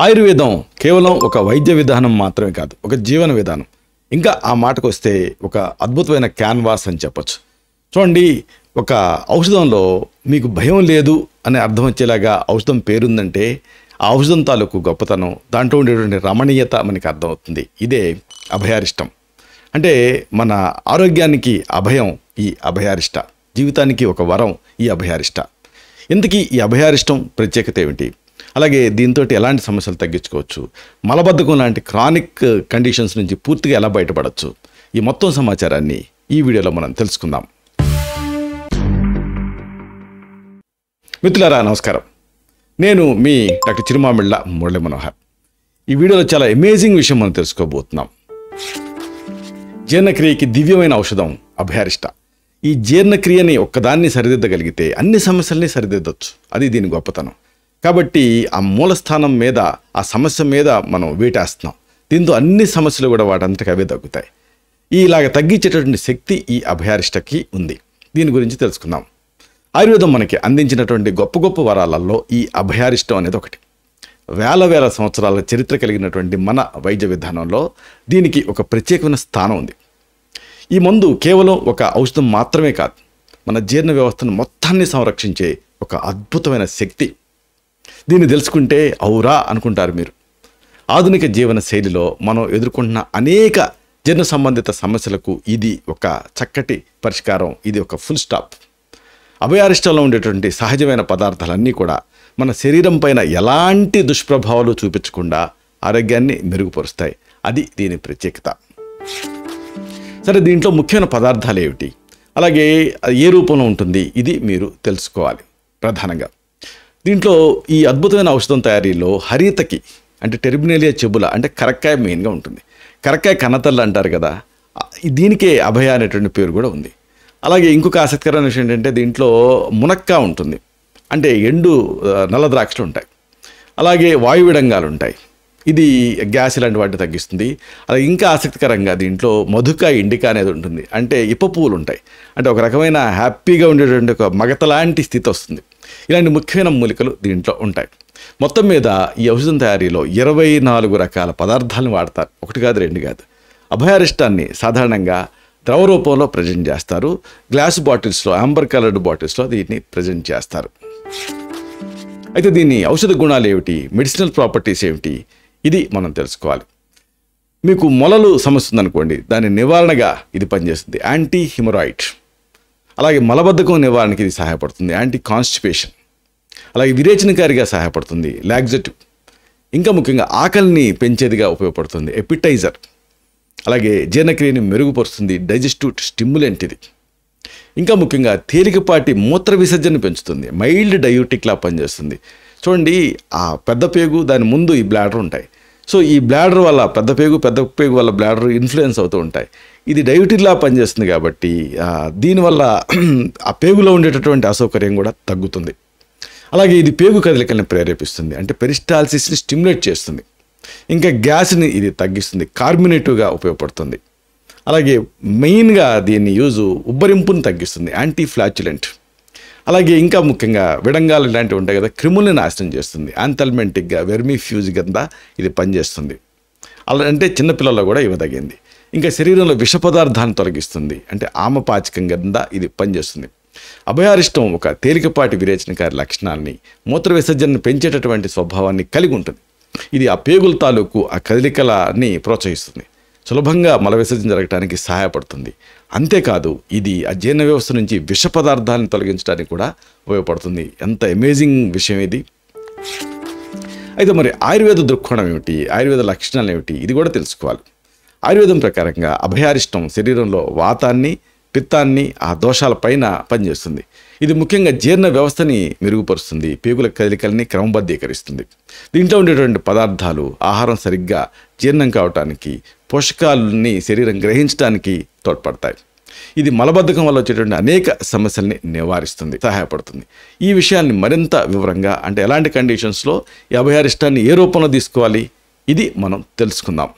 ఆయుర్వేదం కేవలం ఒక వైద్య విధానం మాత్రమే కాదు, ఒక జీవన విధానం. ఇంకా ఆ మాటకు వస్తే ఒక అద్భుతమైన క్యాన్వాస్ అని చెప్పొచ్చు. చూడండి, ఒక ఔషధంలో మీకు భయం లేదు అనే అర్థం వచ్చేలాగా ఔషధం పేరుందంటే ఆ ఔషధం తాలూకు గొప్పతనం, దాంట్లో ఉండేటువంటి రమణీయత మనకి అర్థమవుతుంది. ఇదే అభయారిష్టం. అంటే మన ఆరోగ్యానికి అభయం ఈ అభయారిష్ట, జీవితానికి ఒక వరం ఈ అభయారిష్ట. ఇంతకీ ఈ అభయారిష్టం ప్రత్యేకత ఏమిటి? అలాగే దీంతో ఎలాంటి సమస్యలు తగ్గించుకోవచ్చు, మలబద్ధకం లాంటి క్రానిక్ కండిషన్స్ నుంచి పూర్తిగా ఎలా బయటపడవచ్చు, ఈ మొత్తం సమాచారాన్ని ఈ వీడియోలో మనం తెలుసుకుందాం. మిత్రులారా నమస్కారం, నేను మీ డాక్టర్ చిరుమామిళ్ళ మురళీ మనోహర్. ఈ వీడియోలో చాలా అమేజింగ్ విషయం మనం తెలుసుకోబోతున్నాం. జీర్ణక్రియకి దివ్యమైన ఔషధం అభయారిష్ట. ఈ జీర్ణక్రియని ఒక్కదాన్ని సరిదిద్దగలిగితే అన్ని సమస్యల్ని సరిదిద్దొచ్చు. అది దీని గొప్పతనం. కాబట్టి ఆ మూలస్థానం మీద, ఆ సమస్య మీద మనం వేటేస్తున్నాం. దీంతో అన్ని సమస్యలు కూడా వాటంతటికి అవే తగ్గుతాయి. ఇలాగ తగ్గించేటటువంటి శక్తి ఈ అభయారిష్టకి ఉంది. దీని గురించి తెలుసుకుందాం. ఆయుర్వేదం మనకి అందించినటువంటి గొప్ప గొప్ప వరాలలో ఈ అభయారిష్టం అనేది ఒకటి. వేల సంవత్సరాల చరిత్ర కలిగినటువంటి మన వైద్య విధానంలో దీనికి ఒక ప్రత్యేకమైన స్థానం ఉంది. ఈ మందు కేవలం ఒక ఔషధం మాత్రమే కాదు, మన జీర్ణ వ్యవస్థను మొత్తాన్ని సంరక్షించే ఒక అద్భుతమైన శక్తి. దీన్ని తెలుసుకుంటే ఔరా అనుకుంటారు మీరు. ఆధునిక జీవన శైలిలో మనం ఎదుర్కొంటున్న అనేక జీర్ణ సంబంధిత సమస్యలకు ఇది ఒక చక్కటి పరిష్కారం, ఇది ఒక ఫుల్ స్టాప్. అభయారిష్టంలో ఉండేటువంటి సహజమైన పదార్థాలన్నీ కూడా మన శరీరం పైన ఎలాంటి దుష్ప్రభావాలు చూపించకుండా ఆరోగ్యాన్ని మెరుగుపరుస్తాయి. అది దీని ప్రత్యేకత. సరే, దీంట్లో ముఖ్యమైన పదార్థాలు ఏమిటి, అలాగే ఏ రూపంలో ఉంటుంది, ఇది మీరు తెలుసుకోవాలి. ప్రధానంగా దీంట్లో ఈ అద్భుతమైన ఔషధం తయారీలో హరితకి అంటే టెర్మినేలియా చెబుల అంటే కరక్కాయ మెయిన్గా ఉంటుంది. కరక్కాయ కన్నతల్లి అంటారు కదా, దీనికే అభయ అనేటువంటి పేరు కూడా ఉంది. అలాగే ఇంకొక ఆసక్తికరమైన విషయం ఏంటంటే దీంట్లో మునక్కా ఉంటుంది, అంటే ఎండు నల్ల ద్రాక్షలు ఉంటాయి. అలాగే వాయువిడంగాలు ఉంటాయి, ఇది గ్యాస్ ఇలాంటి వాటిని తగ్గిస్తుంది. అలాగే ఇంకా ఆసక్తికరంగా దీంట్లో మధుకా ఇండికా అనేది ఉంటుంది, అంటే ఇప్ప పువ్వులు ఉంటాయి. అంటే ఒక రకమైన హ్యాపీగా ఉండేటువంటి ఒక మగతలాంటి స్థితి వస్తుంది. ఇలాంటి ముఖ్యమైన మూలికలు దీంట్లో ఉంటాయి. మొత్తం మీద ఈ ఔషధం తయారీలో 24 రకాల పదార్థాలను వాడతారు. ఒకటి కాదు, రెండు కాదు. అభయారిష్టాన్ని సాధారణంగా ద్రవ రూపంలో ప్రజెంట్ చేస్తారు. గ్లాస్ బాటిల్స్లో, యాంబర్ కలర్డ్ బాటిల్స్లో దీన్ని ప్రజెంట్ చేస్తారు. అయితే దీని ఔషధ గుణాలు ఏమిటి, మెడిసినల్ ప్రాపర్టీస్ ఏమిటి, ఇది మనం తెలుసుకోవాలి. మీకు మొలలు సమస్య ఉందనుకోండి, దాని నివారణగా ఇది పనిచేస్తుంది, యాంటీ హిమరాయిడ్. అలాగే మలబద్ధకం నివారణకి ఇది సహాయపడుతుంది, యాంటీ కాన్స్టిపేషన్. అలాగే విరేచనకారిగా సహాయపడుతుంది, లాక్సేటివ్. ఇంకా ముఖ్యంగా ఆకలిని పెంచేదిగా ఉపయోగపడుతుంది, ఎపిటైజర్. అలాగే జీర్ణక్రియని మెరుగుపరుస్తుంది, డైజెస్టివ్ స్టిమ్యులెంట్ ఇది. ఇంకా ముఖ్యంగా తేలికపాటి మూత్ర విసర్జన పెంచుతుంది, మైల్డ్ డయూటిక్లా పనిచేస్తుంది. చూడండి, ఆ పెద్ద పేగు దాని ముందు ఈ బ్లాడర్ ఉంటాయి. సో ఈ బ్లాడర్ వల్ల పెద్ద పేగు వల్ల బ్లాడర్ ఇన్ఫ్లుయెన్స్ అవుతూ ఉంటాయి. ఇది డయూటిక్లా పనిచేస్తుంది కాబట్టి దీనివల్ల ఆ పేగులో ఉండేటటువంటి అసౌకర్యం కూడా తగ్గుతుంది. అలాగే ఇది పేగు కదలికల్ని ప్రేరేపిస్తుంది, అంటే పెరిస్టాల్సిస్ని స్టిమ్యులేట్ చేస్తుంది. ఇంకా గ్యాస్ని ఇది తగ్గిస్తుంది, కార్బోనేటివ్గా ఉపయోగపడుతుంది. అలాగే మెయిన్గా దీన్ని యూజు ఉబ్బరింపుని తగ్గిస్తుంది, యాంటీ ఫ్లాచులెంట్. అలాగే ఇంకా ముఖ్యంగా విడంగాలు ఇలాంటివి ఉంటాయి కదా, క్రిముల్ని నాశనం చేస్తుంది, యాంథల్మెంటిక్గా, వెర్మిఫ్యూజ్ కింద ఇది పనిచేస్తుంది. అలా అంటే చిన్నపిల్లల్లో కూడా ఇవ్వదగింది. ఇంకా శరీరంలో విష పదార్థాన్ని తొలగిస్తుంది, అంటే ఆమపాచకం కింద ఇది పనిచేస్తుంది. అభయారిష్టం ఒక తేలికపాటి విరేచనకారి లక్షణాన్ని, మూత్ర విసర్జనను పెంచేటటువంటి స్వభావాన్ని కలిగి ఉంటుంది. ఇది ఆ పేగుల తాలూకు ఆ కదలికలని ప్రోత్సహిస్తుంది, సులభంగా మల విసర్జన జరగడానికి సహాయపడుతుంది. అంతేకాదు ఇది ఆ జీర్ణ వ్యవస్థ నుంచి విష పదార్థాలను తొలగించడానికి కూడా ఉపయోగపడుతుంది. ఎంత అమేజింగ్ విషయం ఇది. అయితే మరి ఆయుర్వేద దృక్కోణం ఏమిటి, ఆయుర్వేద లక్షణాలు ఏమిటి, ఇది కూడా తెలుసుకోవాలి. ఆయుర్వేదం ప్రకారంగా అభయారిష్టం శరీరంలో వాతాన్ని, పిత్తాన్ని, ఆ దోషాల పైన పనిచేస్తుంది. ఇది ముఖ్యంగా జీర్ణ వ్యవస్థని మెరుగుపరుస్తుంది, పేగుల కదలికల్ని క్రమబద్ధీకరిస్తుంది. దీంట్లో ఉండేటువంటి పదార్థాలు ఆహారం సరిగ్గా జీర్ణం కావటానికి, పోషకాలని శరీరం గ్రహించడానికి తోడ్పడతాయి. ఇది మలబద్ధకం వల్ల వచ్చేటువంటి అనేక సమస్యల్ని నివారిస్తుంది, సహాయపడుతుంది. ఈ విషయాన్ని మరింత వివరంగా, అంటే ఎలాంటి కండిషన్స్లో ఈ అభయారిష్టాన్ని ఏ రూపంలో తీసుకోవాలి, ఇది మనం తెలుసుకుందాం.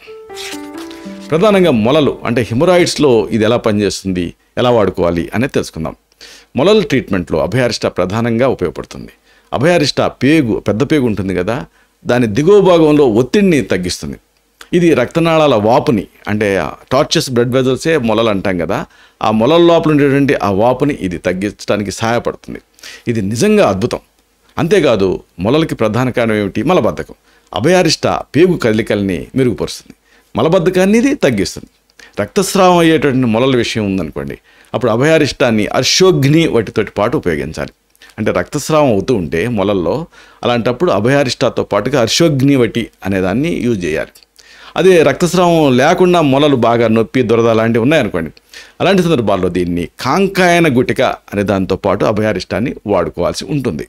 ప్రధానంగా మొలలు అంటే హిమరాయిడ్స్లో ఇది ఎలా పనిచేస్తుంది, ఎలా వాడుకోవాలి అనేది తెలుసుకుందాం. మొలల ట్రీట్మెంట్లో అభయారిష్ట ప్రధానంగా ఉపయోగపడుతుంది. అభయారిష్ట పేగు, పెద్ద పేగు ఉంటుంది కదా, దాని దిగువ భాగంలో ఒత్తిడిని తగ్గిస్తుంది. ఇది రక్తనాళాల వాపుని, అంటే టార్చస్ బ్లడ్ వెజల్సే మొలలు అంటాం కదా, ఆ మొలల లోపల ఉండేటువంటి ఆ వాపుని ఇది తగ్గించడానికి సహాయపడుతుంది. ఇది నిజంగా అద్భుతం. అంతేకాదు మొలలకి ప్రధాన కారణం ఏమిటి? మలబద్ధకం. అభయారిష్ట పేగు కదలికల్ని మెరుగుపరుస్తుంది, మలబద్ధకాన్ని ఇది తగ్గిస్తుంది. రక్తస్రావం అయ్యేటువంటి మొలల విషయం ఉందనుకోండి, అప్పుడు అభయారిష్టాన్ని అర్షోగ్ని వటితోటి పాటు ఉపయోగించాలి. అంటే రక్తస్రావం అవుతూ ఉంటే మొలల్లో, అలాంటప్పుడు అభయారిష్టాతో పాటుగా అర్షోగ్ని వటి అనేదాన్ని యూజ్ చేయాలి. అదే రక్తస్రావం లేకుండా మొలలు బాగా నొప్పి దురద లాంటివి ఉన్నాయనుకోండి, అలాంటి సందర్భాల్లో దీన్ని కాంకాయన గుటిక అనే దాంతో పాటు అభయారిష్టాన్ని వాడుకోవాల్సి ఉంటుంది.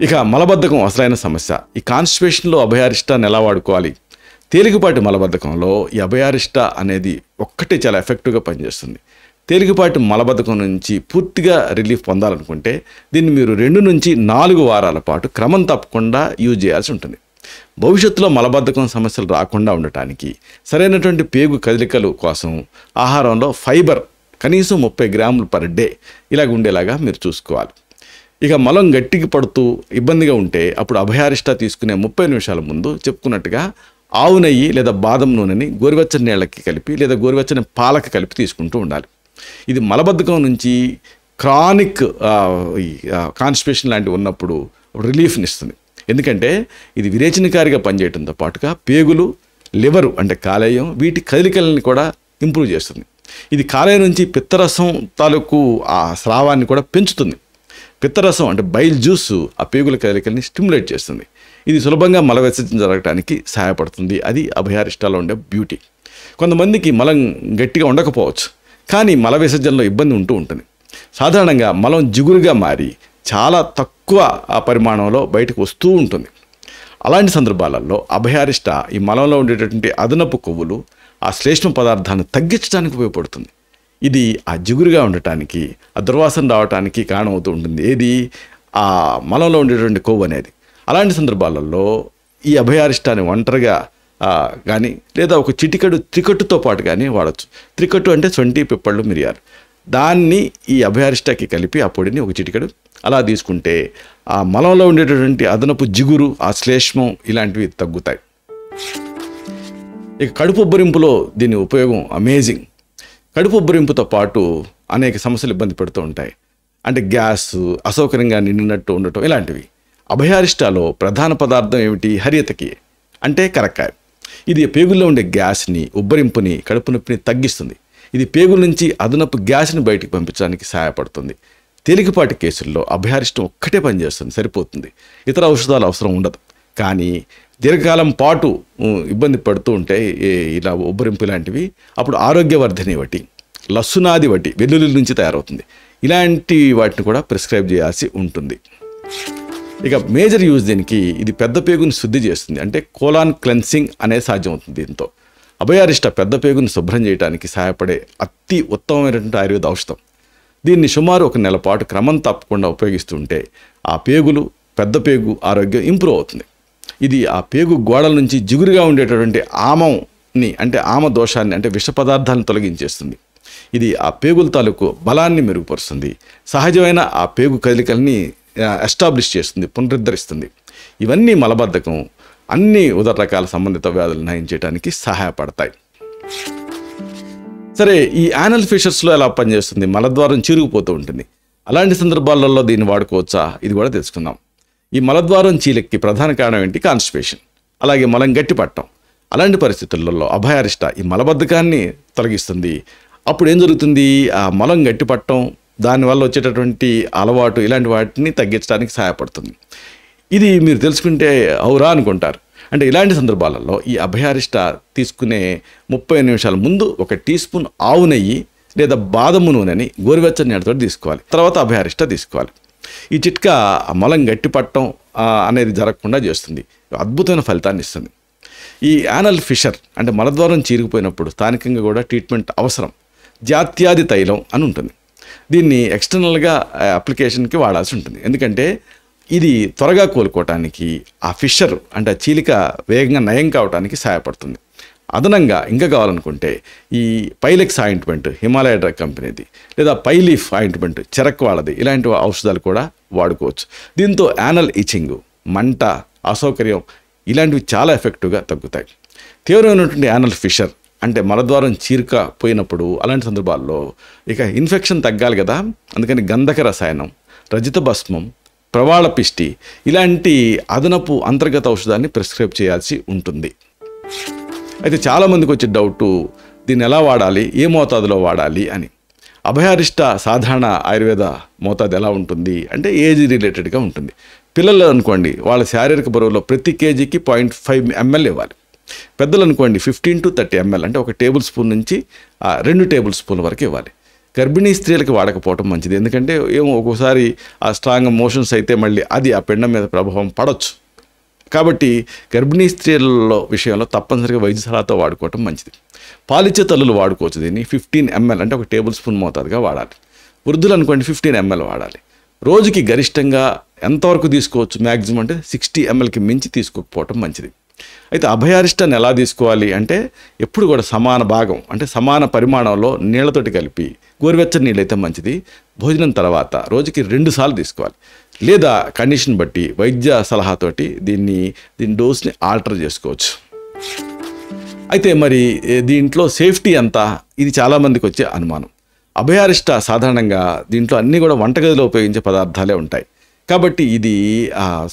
ఇక మలబద్ధకం అసలైన సమస్య. ఈ కాన్స్టిపేషన్లో అభయారిష్టాన్ని ఎలా వాడుకోవాలి? తేలికపాటి మలబద్ధకంలో ఈ అభయారిష్ట అనేది ఒక్కటే చాలా ఎఫెక్టివ్గా పనిచేస్తుంది. తేలికపాటి మలబద్ధకం నుంచి పూర్తిగా రిలీఫ్ పొందాలనుకుంటే దీన్ని మీరు 2 నుంచి 4 వారాల పాటు క్రమం తప్పకుండా యూజ్ చేయాల్సి ఉంటుంది. భవిష్యత్తులో మలబద్ధకం సమస్యలు రాకుండా ఉండటానికి సరైనటువంటి పేగు కదలికలు కోసం ఆహారంలో ఫైబర్ కనీసం 30 గ్రాములు పర్ డే ఇలాగ ఉండేలాగా మీరు చూసుకోవాలి. ఇక మలం గట్టికి పడుతూ ఇబ్బందిగా ఉంటే అప్పుడు అభయారిష్ట తీసుకునే 30 నిమిషాల ముందు చెప్పుకున్నట్టుగా ఆవు నెయ్యి లేదా బాదం నూనెని గోరువెచ్చని నీళ్ళకి కలిపి లేదా గోరువెచ్చని పాలకి కలిపి తీసుకుంటూ ఉండాలి. ఇది మలబద్ధకం నుంచి క్రానిక్ కాన్స్టిపేషన్ లాంటివి ఉన్నప్పుడు రిలీఫ్ని ఇస్తుంది. ఎందుకంటే ఇది విరేచనకారిగా పనిచేయడంతో పాటుగా పేగులు, లివరు అంటే కాలేయం, వీటి కదలికలని కూడా ఇంప్రూవ్ చేస్తుంది. ఇది కాలేయం నుంచి పిత్తరసం తాలూకు ఆ స్రావాన్ని కూడా పెంచుతుంది. పిత్తరసం అంటే బైల్ జ్యూస్ ఆ పేగుల కదలికల్ని స్టిమ్యులేట్ చేస్తుంది. ఇది సులభంగా మల విసర్జన జరగడానికి సహాయపడుతుంది. అది అభయారిష్టాలో ఉండే బ్యూటీ. కొంతమందికి మలం గట్టిగా ఉండకపోవచ్చు, కానీ మల విసర్జనలో ఇబ్బంది ఉంటూ ఉంటుంది. సాధారణంగా మలం జిగురుగా మారి చాలా తక్కువ పరిమాణంలో బయటకు వస్తూ ఉంటుంది. అలాంటి సందర్భాలలో అభయారిష్ట ఈ మలంలో ఉండేటటువంటి అదనపు కొవ్వులు, ఆ శ్లేష్మ పదార్థాన్ని తగ్గించడానికి ఉపయోగపడుతుంది. ఇది ఆ జిగురుగా ఉండటానికి, ఆ దుర్వాసన రావడానికి కారణమవుతూ ఉంటుంది. ఏది? ఆ మలంలో ఉండేటువంటి కొవ్వు అనేది. అలాంటి సందర్భాలలో ఈ అభయారిష్టాన్ని ఒంటరిగా కానీ లేదా ఒక చిటికెడు త్రికట్టుతో పాటు కానీ వాడచ్చు. త్రికట్టు అంటే శొంఠి, పిప్పళ్ళు, మిరియాలు. దాన్ని ఈ అభయారిష్టాకి కలిపి ఆ పొడిని ఒక చిటికెడు అలా తీసుకుంటే ఆ మలంలో ఉండేటటువంటి అదనపు జిగురు, ఆ శ్లేష్మం ఇలాంటివి తగ్గుతాయి. ఇక కడుపు ఉబ్బరింపులో దీని ఉపయోగం అమేజింగ్. కడుపు ఉబ్బరింపుతో పాటు అనేక సమస్యలు ఇబ్బంది పెడుతూ ఉంటాయి. అంటే గ్యాస్, అసౌకర్యంగా నిండినట్టు ఉండటం ఇలాంటివి. అభయారిష్టాలో ప్రధాన పదార్థం ఏమిటి? హరియతకి అంటే కరక్కాయ. ఇది పేగుల్లో ఉండే గ్యాస్ని, ఉబ్బరింపుని, కడుపు నొప్పిని తగ్గిస్తుంది. ఇది పేగుల నుంచి అదనపు గ్యాస్ని బయటికి పంపించడానికి సహాయపడుతుంది. తేలికపాటి కేసుల్లో అభయారిష్టం ఒక్కటే పనిచేస్తుంది, సరిపోతుంది. ఇతర ఔషధాలు అవసరం ఉండదు. కానీ దీర్ఘకాలం పాటు ఇబ్బంది పడుతూ ఉంటే ఇలా ఉబ్బరింపు లాంటివి, అప్పుడు ఆరోగ్యవర్ధని వటి, లస్సునాది వటి వెల్లుల్లి నుంచి తయారవుతుంది. ఇలాంటి వాటిని కూడా ప్రిస్క్రైబ్ చేయాల్సి ఉంటుంది. ఇక మేజర్ యూజ్ దీనికి, ఇది పెద్ద పేగుని శుద్ధి చేస్తుంది. అంటే కోలాన్ క్లెన్సింగ్ అనేది సాధ్యమవుతుంది దీంతో. అభయారిష్ట పెద్ద పేగుని శుభ్రం చేయడానికి సహాయపడే అతి ఉత్తమమైనటువంటి ఆయుర్వేద ఔషధం. దీన్ని సుమారు 1 నెల పాటు క్రమం తప్పకుండా ఉపయోగిస్తుంటే ఆ పేగులు, పెద్ద పేగు ఆరోగ్యం ఇంప్రూవ్ అవుతుంది. ఇది ఆ పేగు గోడల నుంచి జిగురుగా ఉండేటటువంటి ఆమంని, అంటే ఆమ దోషాన్ని, అంటే విష పదార్థాలను తొలగించేస్తుంది. ఇది ఆ పేగుల తాలూకు బలాన్ని మెరుగుపరుస్తుంది. సహజమైన ఆ పేగు కదలికల్ని ఎస్టాబ్లిష్ చేస్తుంది, పునరుద్ధరిస్తుంది. ఇవన్నీ మలబద్ధకం, అన్ని ఉదర రకాల సంబంధిత వ్యాధులు నయం చేయడానికి సహాయపడతాయి. సరే, ఈ యానల్ ఫిషర్స్లో ఎలా పనిచేస్తుంది? మలద్వారం చీరుకుపోతూ ఉంటుంది. అలాంటి సందర్భాలలో దీన్ని వాడుకోవచ్చా? ఇది కూడా తెలుసుకుందాం. ఈ మలద్వారం చీలకి ప్రధాన కారణం ఏంటి? కాన్స్టిపేషన్, అలాగే మలం గట్టిపట్టడం. అలాంటి పరిస్థితులలో అభయారిష్ట ఈ మలబద్ధకాన్ని తొలగిస్తుంది. అప్పుడు ఏం జరుగుతుంది? ఆ మలం గట్టిపట్టడం, దానివల్ల వచ్చేటటువంటి అలవాటు, ఇలాంటి వాటిని తగ్గించడానికి సహాయపడుతుంది. ఇది మీరు తెలుసుకుంటే అవురా అనుకుంటారు. అంటే ఇలాంటి సందర్భాలలో ఈ అభయారిష్ట తీసుకునే 30 నిమిషాల ముందు 1 టీ స్పూన్ ఆవు నెయ్యి లేదా బాదము నూనెని గోరువెచ్చని నీళ్ళతో తీసుకోవాలి. తర్వాత అభయారిష్ట తీసుకోవాలి. ఈ చిట్కా మలం గట్టిపట్టడం అనేది జరగకుండా చేస్తుంది, అద్భుతమైన ఫలితాన్ని ఇస్తుంది. ఈ యానల్ ఫిషర్ అంటే మలద్వారం చీరిగిపోయినప్పుడు స్థానికంగా కూడా ట్రీట్మెంట్ అవసరం. జాత్యాది తైలం అని ఉంటుంది. దీన్ని ఎక్స్టర్నల్గా అప్లికేషన్కి వాడాల్సి ఉంటుంది. ఎందుకంటే ఇది త్వరగా కోలుకోవటానికి, ఆ ఫిషర్ అంటే చీలిక వేగంగా నయం కావడానికి సహాయపడుతుంది. అదనంగా ఇంకా కావాలనుకుంటే ఈ పైలెక్స్ ఆయింట్మెంట్ హిమాలయ డ్రగ్ కంపెనీది, లేదా పైలీఫ్ ఆయింట్మెంట్ చెరకు వాళ్ళది, ఇలాంటి ఔషధాలు కూడా వాడుకోవచ్చు. దీంతో యానల్ ఇచింగ్, మంట, అసౌకర్యం ఇలాంటివి చాలా ఎఫెక్టివ్గా తగ్గుతాయి. తీవ్రమైనటువంటి యానల్ ఫిషర్ అంటే మలద్వారం చీరిక పోయినప్పుడు అలాంటి సందర్భాల్లో ఇక ఇన్ఫెక్షన్ తగ్గాలి కదా, అందుకని గంధక రసాయనం, రజిత భస్మం, ప్రవాళ పిష్టి ఇలాంటి అదనపు అంతర్గత ఔషధాన్ని ప్రిస్క్రైబ్ చేయాల్సి ఉంటుంది. అయితే చాలామందికి వచ్చే డౌటు దీన్ని ఎలా వాడాలి, ఏ మోతాదులో వాడాలి అని. అభయారిష్ట సాధారణ ఆయుర్వేద మోతాదు ఎలా ఉంటుంది అంటే ఏజ్ రిలేటెడ్గా ఉంటుంది. పిల్లలు అనుకోండి వాళ్ళ శారీరక బరువులో ప్రతి కేజీకి 0.5 ml ఇవ్వాలి. పెద్దలు అనుకోండి 15 to 30 ml అంటే 1 టేబుల్ స్పూన్ నుంచి 2 టేబుల్ స్పూన్ల వరకు ఇవ్వాలి. గర్భిణీ స్త్రీలకు వాడకపోవటం మంచిది, ఎందుకంటే ఏమో ఒక్కోసారి ఆ స్ట్రాంగ్ మోషన్స్ అయితే మళ్ళీ అది ఆ పిండం మీద ప్రభావం పడవచ్చు. కాబట్టి గర్భిణీ స్త్రీల విషయంలో తప్పనిసరిగా వైద్య సలహాతో వాడుకోవటం మంచిది. పాలిచ్చే తల్లులు వాడుకోవచ్చు దీన్ని 15 ml అంటే 1 టేబుల్ స్పూన్ మోతాదుగా వాడాలి. వృద్ధులు అనుకోండి 15 ml వాడాలి. రోజుకి గరిష్టంగా ఎంతవరకు తీసుకోవచ్చు, మ్యాక్సిమం అంటే 60 mlకి మించి తీసుకోకపోవటం మంచిది. అయితే అభయారిష్టాన్ని ఎలా తీసుకోవాలి అంటే ఎప్పుడు కూడా సమాన భాగం అంటే సమాన పరిమాణంలో నీళ్లతోటి కలిపి, గోరువెచ్చని నీళ్ళు అయితే మంచిది, భోజనం తర్వాత రోజుకి 2 సార్లు తీసుకోవాలి. లేదా కండిషన్ బట్టి వైద్య సలహాతోటి దీని డోస్ని ఆల్టర్ చేసుకోవచ్చు. అయితే మరి దీంట్లో సేఫ్టీ ఎంత, ఇది చాలామందికి వచ్చే అనుమానం. అభయారిష్ట సాధారణంగా దీంట్లో అన్నీ కూడా వంటగదిలో ఉపయోగించే పదార్థాలే ఉంటాయి. కాబట్టి ఇది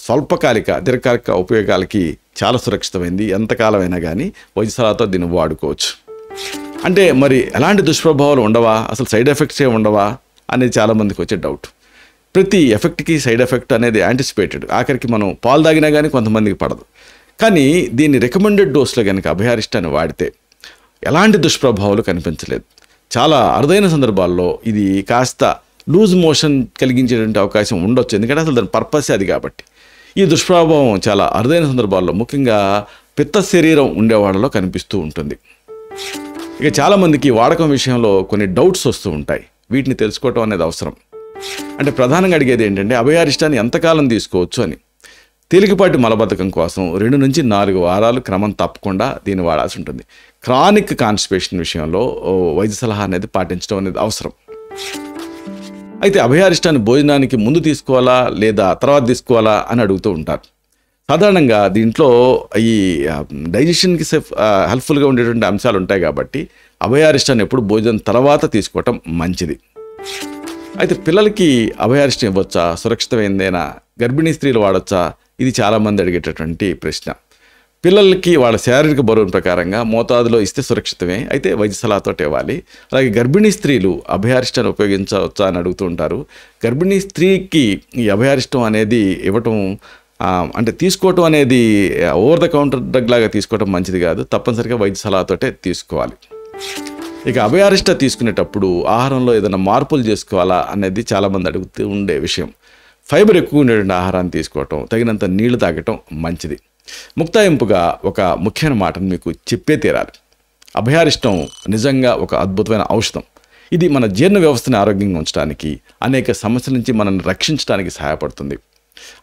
స్వల్పకాలిక దీర్ఘకాలిక ఉపయోగాలకి చాలా సురక్షితమైంది. ఎంతకాలమైనా కానీ వైద్య సలహాతో దీన్ని వాడుకోవచ్చు. అంటే మరి ఎలాంటి దుష్ప్రభావాలు ఉండవా, అసలు సైడ్ ఎఫెక్ట్స్ ఏ ఉండవా అనేది చాలామందికి వచ్చే డౌట్. ప్రతి ఎఫెక్ట్కి సైడ్ ఎఫెక్ట్ అనేది యాంటిసిపేటెడ్. ఆఖరికి మనం పాలు తాగినా కానీ కొంతమందికి పడదు. కానీ దీన్ని రికమెండెడ్ డోస్లో కనుక అభయారిష్టాన్ని వాడితే ఎలాంటి దుష్ప్రభావాలు కనిపించలేదు. చాలా అరుదైన సందర్భాల్లో ఇది కాస్త లూజ్ మోషన్ కలిగించేటువంటి అవకాశం ఉండొచ్చు, ఎందుకంటే అసలు దాని పర్పస్ అది కాబట్టి. ఈ దుష్ప్రభావం చాలా అరుదైన సందర్భాల్లో ముఖ్యంగా పిత్త శరీరం ఉండేవాళ్ళలో కనిపిస్తూ ఉంటుంది. ఇక చాలామందికి వాడకం విషయంలో కొన్ని డౌట్స్ వస్తూ ఉంటాయి. వీటిని తెలుసుకోవటం అనేది అవసరం. అంటే ప్రధానంగా అడిగేది ఏంటంటే అభయారిష్టాన్ని ఎంతకాలం తీసుకోవచ్చు అని. తేలికపాటి మలబద్ధకం కోసం 2 నుంచి 4 వారాలు క్రమం తప్పకుండా దీన్ని వాడాల్సి ఉంటుంది. క్రానిక్ కాన్స్టిపేషన్ విషయంలో వైద్య సలహా అనేది పాటించడం అనేది అవసరం. అయితే అభయారిష్టాన్ని భోజనానికి ముందు తీసుకోవాలా లేదా తర్వాత తీసుకోవాలా అని అడుగుతూ ఉంటారు. సాధారణంగా దీంట్లో ఈ డైజెషన్కి హెల్ప్ఫుల్గా ఉండేటువంటి అంశాలు ఉంటాయి కాబట్టి అభయారిష్టాన్ని ఎప్పుడు భోజనం తర్వాత తీసుకోవటం మంచిది. అయితే పిల్లలకి అభయారిష్టం ఇవ్వచ్చా, సురక్షితమైందేనా, గర్భిణీ స్త్రీలు వాడచ్చా, ఇది చాలామంది అడిగేటటువంటి ప్రశ్న. పిల్లలకి వాళ్ళ శారీరక బరువు ప్రకారంగా మోతాదులో ఇస్తే సురక్షితమే, అయితే వైద్య సలహాతో ఇవ్వాలి. అలాగే గర్భిణీ స్త్రీలు అభయారిష్టాన్ని ఉపయోగించవచ్చా అని అడుగుతూ ఉంటారు. గర్భిణీ స్త్రీకి ఈ అభయారిష్టం అనేది ఇవ్వటం అంటే తీసుకోవటం అనేది ఓవర్ ద కౌంటర్ డ్రగ్ లాగా తీసుకోవటం మంచిది కాదు, తప్పనిసరిగా వైద్య సలహాతోటే తీసుకోవాలి. ఇక అభయారిష్ట తీసుకునేటప్పుడు ఆహారంలో ఏదైనా మార్పులు చేసుకోవాలా అనేది చాలామంది అడుగుతూ ఉండే విషయం. ఫైబర్ ఎక్కువ ఉండేటువంటి ఆహారాన్ని తీసుకోవటం, తగినంత నీళ్లు తాగటం మంచిది. ముక్తాయింపుగా ఒక ముఖ్యమైన మాటను మీకు చెప్పే తీరాలి. అభయారిష్టం నిజంగా ఒక అద్భుతమైన ఔషధం. ఇది మన జీర్ణ వ్యవస్థని ఆరోగ్యంగా ఉంచడానికి, అనేక సమస్యల నుంచి మనల్ని రక్షించడానికి సహాయపడుతుంది.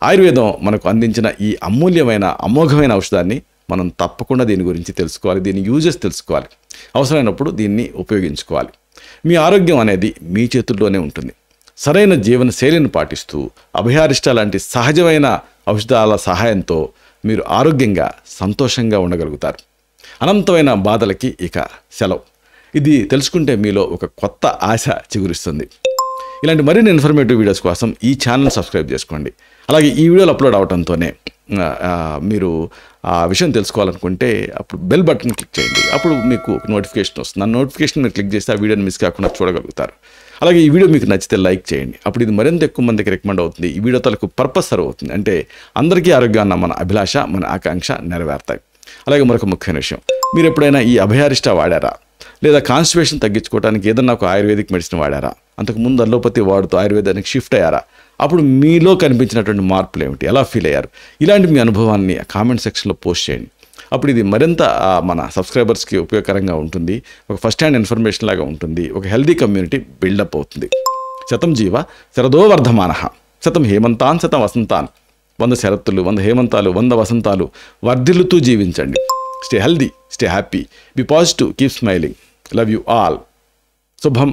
ఆయుర్వేదం మనకు అందించిన ఈ అమూల్యమైన అమోఘమైన ఔషధాన్ని మనం తప్పకుండా దీని గురించి తెలుసుకోవాలి, దీని యూజెస్ తెలుసుకోవాలి, అవసరమైనప్పుడు దీన్ని ఉపయోగించుకోవాలి. మీ ఆరోగ్యం అనేది మీ చేతుల్లోనే ఉంటుంది. సరైన జీవన శైలిని పాటిస్తూ అభయారిష్ట లాంటి సహజమైన ఔషధాల సహాయంతో మీరు ఆరోగ్యంగా సంతోషంగా ఉండగలుగుతారు. అనంతమైన బాధలకి ఇక సెలవు. ఇది తెలుసుకుంటే మీలో ఒక కొత్త ఆశ చిగురిస్తుంది. ఇలాంటి మరిన్ని ఇన్ఫర్మేటివ్ వీడియోస్ కోసం ఈ ఛానల్ సబ్స్క్రైబ్ చేసుకోండి. అలాగే ఈ వీడియోలు అప్లోడ్ అవడంతోనే మీరు ఆ విషయం తెలుసుకోవాలనుకుంటే అప్పుడు బెల్ బటన్ క్లిక్ చేయండి. అప్పుడు మీకు ఒక నోటిఫికేషన్ వస్తుంది. ఆ నోటిఫికేషన్ మీరు క్లిక్ చేస్తే ఆ వీడియోని మిస్ కాకుండా చూడగలుగుతారు. అలాగే ఈ వీడియో మీకు నచ్చితే లైక్ చేయండి. అప్పుడు ఇది మరింత ఎక్కువ మందికి రికమెండ్ అవుతుంది. ఈ వీడియో తలకు పర్పస్ సర్వ్ అవుతుంది. అంటే అందరికీ ఆరోగ్యాన్న మన అభిలాష, మన ఆకాంక్ష నెరవేరుతాయి. అలాగే మరొక ముఖ్యమైన విషయం, మీరు ఎప్పుడైనా ఈ అభయారిష్ట వాడారా, లేదా కాన్స్టిపేషన్ తగ్గించుకోవడానికి ఏదన్నా ఒక ఆయుర్వేదిక్ మెడిసిన్ వాడారా, అంతకుముందు అల్లోపతి వాడుతూ ఆయుర్వేదానికి షిఫ్ట్ అయ్యారా, అప్పుడు మీలో కనిపించినటువంటి మార్పులు ఏమిటి, ఎలా ఫీల్ అయ్యారు, ఇలాంటి మీ అనుభవాన్ని కామెంట్ సెక్షన్లో పోస్ట్ చేయండి. అప్పుడు ఇది మరింత మన సబ్స్క్రైబర్స్కి ఉపయోగకరంగా ఉంటుంది. ఒక ఫస్ట్ హ్యాండ్ ఇన్ఫర్మేషన్ లాగా ఉంటుంది. ఒక హెల్దీ కమ్యూనిటీ బిల్డప్ అవుతుంది. శతం జీవ శరదో వర్ధమానః, శతం హేమంతాన్ శతం వసంతాన్. 100 శరత్తులు, 100 హేమంతాలు, 100 వసంతాలు వర్ధిల్లుతూ జీవించండి. Stay healthy, stay happy, be positive, keep smiling. Love you all. శుభం.